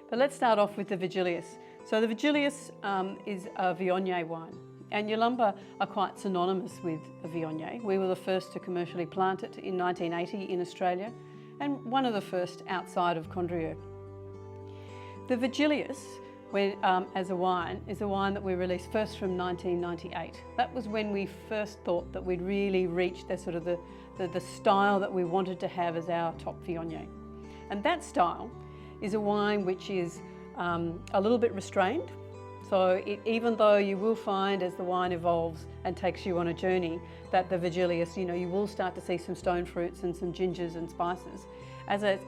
But let's start off with the Virgilius. So the Virgilius is a Viognier wine, and Yalumba are quite synonymous with a Viognier. We were the first to commercially plant it in 1980 in Australia, and one of the first outside of Condrieu. The Virgilius, as a wine, is a wine that we released first from 1998. That was when we first thought that we'd really reached the sort of the style that we wanted to have as our top Viognier. And that style is a wine which is a little bit restrained. So even though you will find as the wine evolves and takes you on a journey that the Virgilius, you will start to see some stone fruits and some gingers and spices.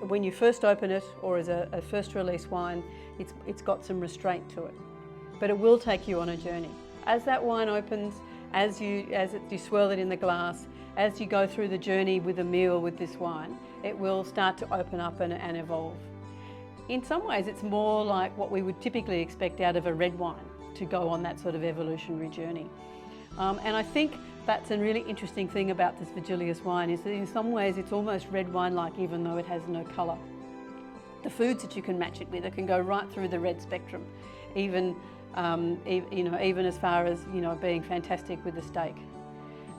When you first open it, or as a first release wine, it's got some restraint to it. But it will take you on a journey. As that wine opens, as you swirl it in the glass, as you go through the journey with a meal with this wine, it will start to open up and evolve. In some ways, it's more like what we would typically expect out of a red wine to go on that sort of evolutionary journey. And I think that's a really interesting thing about this Virgilius wine is that in some ways it's almost red wine-like, even though it has no colour. The foods that you can match it with, it can go right through the red spectrum, even as far as being fantastic with the steak.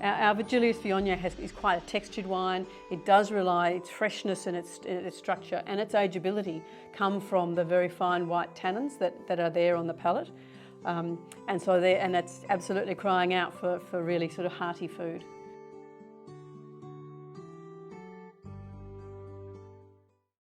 Our Virgilius Viognier is quite a textured wine. It does rely, its freshness and its structure and its ageability come from the very fine white tannins that are there on the palate. And that's absolutely crying out for really sort of hearty food.